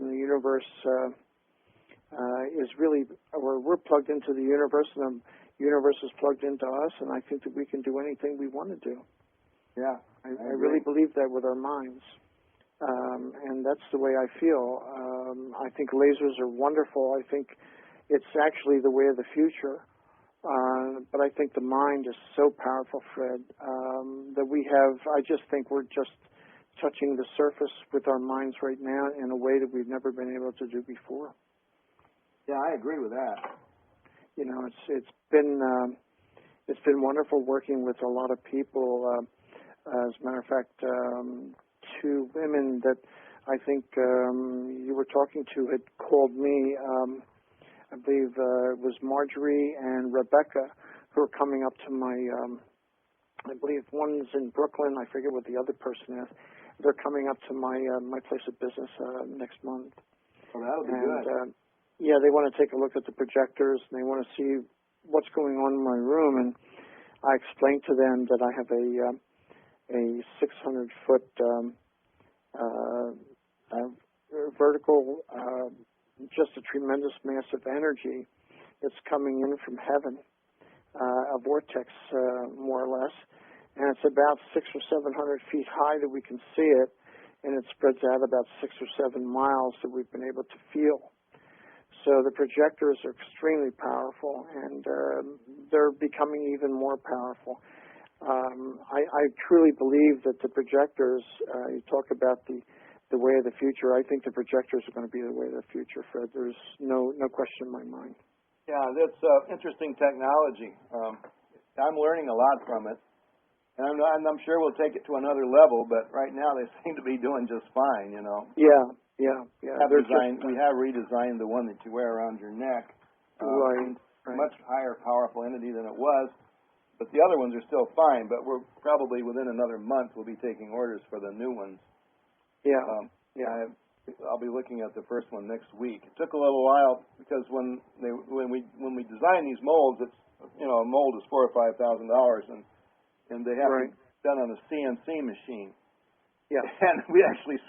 and the universe is really, we're plugged into the universe, and the universe is plugged into us, and I think that we can do anything we want to do. Yeah, I really believe that with our minds, and that's the way I feel. I think lasers are wonderful. I think it's actually the way of the future. But I think the mind is so powerful, Fred, that we have, I just think we're just touching the surface with our minds right now in a way that we've never been able to do before. Yeah, I agree with that. You know, it's been wonderful working with a lot of people. As a matter of fact, two women that I think you were talking to had called me. I believe it was Marjorie and Rebecca, who are coming up to my, I believe one's in Brooklyn, I forget what the other person is. They're coming up to my my place of business next month. Well, that'll be good. Yeah, they want to take a look at the projectors, and they want to see what's going on in my room. And I explained to them that I have a 600-foot vertical, just a tremendous mass of energy that's coming in from heaven, a vortex, more or less, and it's about 600 or 700 feet high that we can see it, and it spreads out about 6 or 7 miles that we've been able to feel. So the projectors are extremely powerful, and they're becoming even more powerful. I truly believe that the projectors, you talk about the way of the future. I think the projectors are going to be the way of the future, Fred. There's no question in my mind. Yeah, that's interesting technology. I'm learning a lot from it, and I'm sure we'll take it to another level. But right now, they seem to be doing just fine. You know. Yeah. We have redesigned the one that you wear around your neck. Right. Much higher, powerful entity than it was. But the other ones are still fine. But we're probably within another month we'll be taking orders for the new ones. Yeah. I'll be looking at the first one next week. It took a little while because when we design these molds, it's a mold is $4,000 or $5,000, and they have to be done on a CNC machine. Yeah. And we actually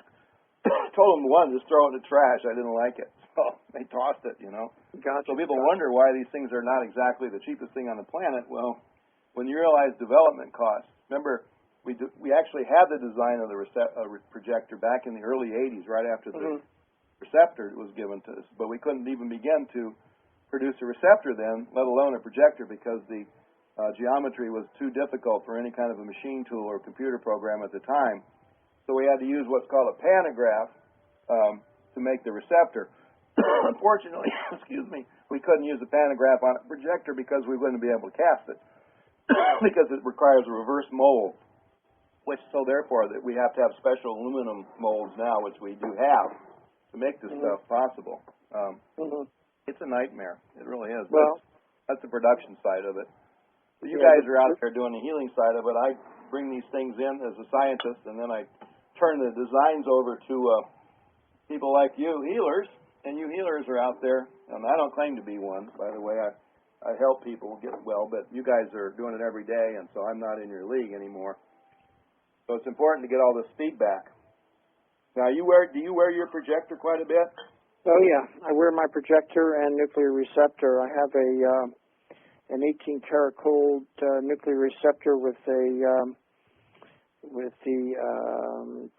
told them one, just throw it in the trash. I didn't like it, so they tossed it. Gotcha. So people wonder why these things are not exactly the cheapest thing on the planet. Well, when you realize development costs, remember. We actually had the design of the projector back in the early 80s, right after the receptor was given to us. But we couldn't even begin to produce a receptor then, let alone a projector, because the geometry was too difficult for any kind of a machine tool or computer program at the time. So we had to use what's called a pantograph to make the receptor. Unfortunately, we couldn't use the pantograph on a projector because we wouldn't be able to cast it because it requires a reverse mold. So therefore, that we have to have special aluminum molds now, which we do have, to make this stuff possible. It's a nightmare. It really is. Well, that's the production side of it. So you guys are out there doing the healing side of it. I bring these things in as a scientist, and then I turn the designs over to people like you, healers. And you healers are out there, and I don't claim to be one, by the way. I help people get well, but you guys are doing it every day, and so I'm not in your league anymore. So it's important to get all this feedback. Now, do you wear your projector quite a bit? Oh yeah, I wear my projector and nuclear receptor. I have an 18-karat gold nuclear receptor with the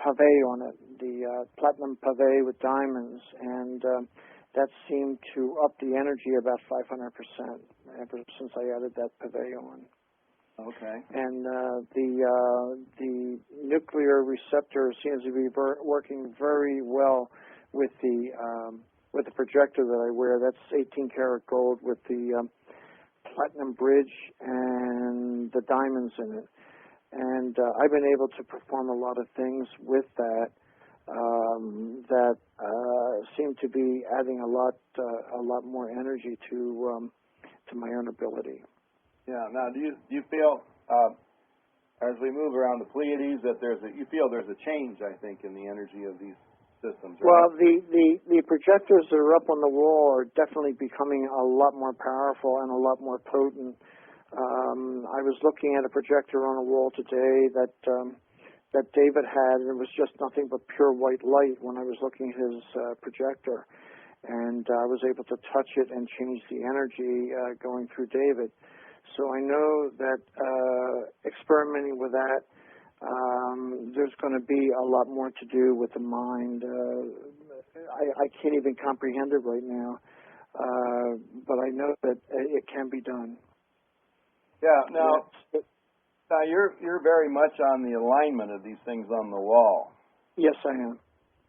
pavé on it, the platinum pavé with diamonds, and that seemed to up the energy about 500% ever since I added that pavé on. Okay. And the nuclear receptor seems to be working very well with the projector that I wear. That's 18-karat gold with the platinum bridge and the diamonds in it. And I've been able to perform a lot of things with that that seem to be adding a lot more energy to my own ability. Yeah. Now, do you feel as we move around the Pleiades that you feel there's a change, I think, in the energy of these systems, right? Well, the projectors that are up on the wall are definitely becoming a lot more powerful and a lot more potent. I was looking at a projector on a wall today that that David had, and it was just nothing but pure white light when I was looking at his projector. And I was able to touch it and change the energy going through David. So I know that experimenting with that, there's going to be a lot more to do with the mind. I can't even comprehend it right now, but I know that it can be done. Yeah. Now you're very much on the alignment of these things on the wall. Yes, I am.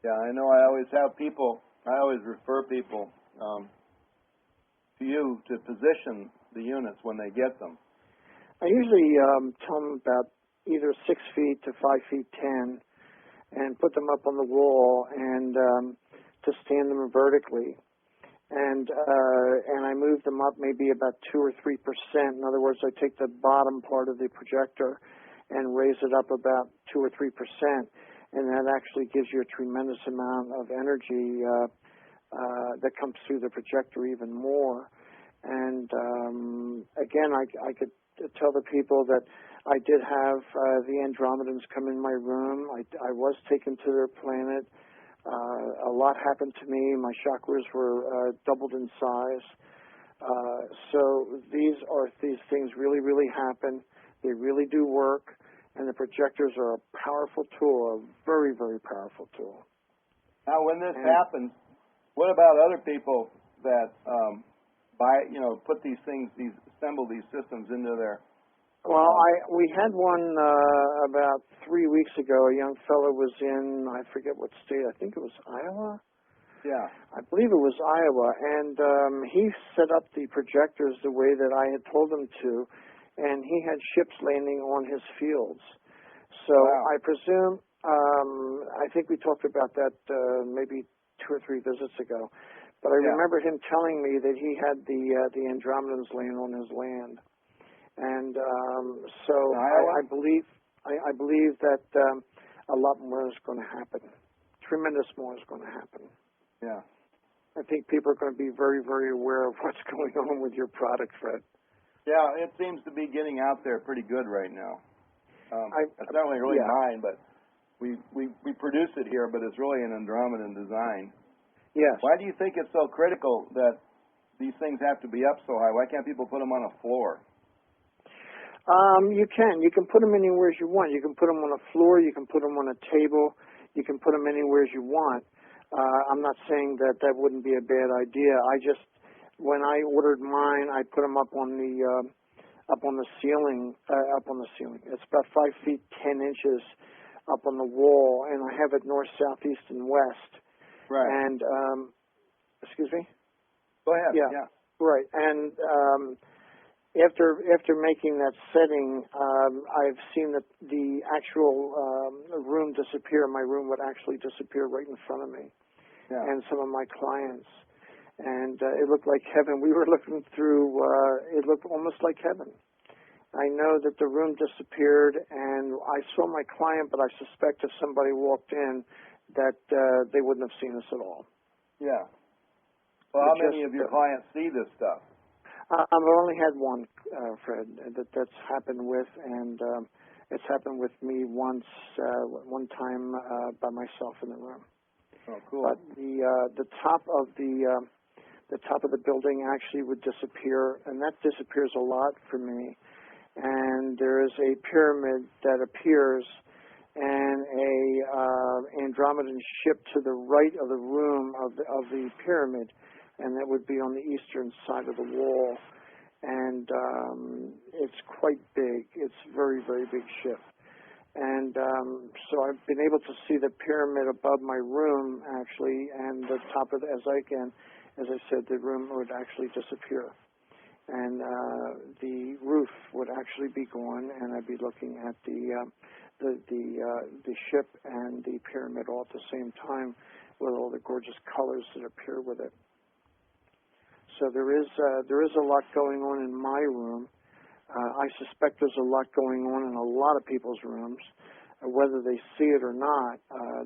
Yeah, I know. I always have people. I always refer people to you to position the units when they get them. I usually tell them about either 6 feet to 5 feet 10, and put them up on the wall and to stand them vertically. And I move them up maybe about 2 or 3%. In other words, I take the bottom part of the projector and raise it up about 2 or 3%, and that actually gives you a tremendous amount of energy that comes through the projector even more. And again, I could tell the people that I did have the Andromedans come in my room. I was taken to their planet. A lot happened to me. My chakras were doubled in size. So these things really, really happen. They really do work, and the projectors are a powerful tool, a very, very powerful tool. Now, when this happens, what about other people that put these things, assemble these systems into their? Well, we had one about 3 weeks ago. A young fellow was in, I forget what state. I think it was Iowa. Yeah. I believe it was Iowa, and he set up the projectors the way that I had told him to, and he had ships landing on his fields. So wow. I presume, I think we talked about that maybe 2 or 3 visits ago, but I remember him telling me that he had the Andromedans land on his land. And so I believe that a lot more is going to happen. Tremendous more is going to happen. Yeah. I think people are going to be very, very aware of what's going on with your product, Fred. Yeah, it seems to be getting out there pretty good right now. It's not only really mine, but we produce it here, but it's really an Andromedan design. Yes. Why do you think it's so critical that these things have to be up so high? Why can't people put them on a floor? You can put them anywhere as you want. You can put them on a floor. You can put them on a table. You can put them anywhere as you want. I'm not saying that wouldn't be a bad idea. When I ordered mine, I put them up on the ceiling. It's about 5 feet 10 inches up on the wall, and I have it north, south, east, and west. Right. And excuse me. Go ahead. Yeah. Right. And After making that setting, I've seen that the actual room disappear. My room would actually disappear right in front of me, and some of my clients. And it looked like heaven. We were looking through, it looked almost like heaven. I know that the room disappeared, and I saw my client, but I suspect if somebody walked in, that they wouldn't have seen us at all. Yeah. Well, how many of your clients see this stuff? I've only had one, Fred, that's happened with, and it's happened with me one time by myself in the room. Oh, cool. But the top of the building actually would disappear, and that disappears a lot for me. And there is a pyramid that appears, and a Andromedan ship to the right of the room of the pyramid, and that would be on the eastern side of the wall. And it's quite big. It's a very, very big ship. And so I've been able to see the pyramid above my room, actually, and the top of as I said, the room would actually disappear. And the roof would actually be gone, and I'd be looking at the ship and the pyramid all at the same time with all the gorgeous colors that appear with it. So there is a lot going on in my room. I suspect there's a lot going on in a lot of people's rooms. Whether they see it or not,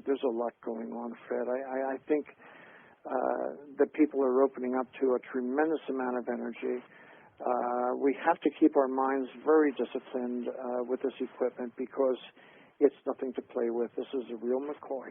there's a lot going on, Fred. I think that people are opening up to a tremendous amount of energy. We have to keep our minds very disciplined with this equipment, because It's nothing to play with. This is a real McCoy.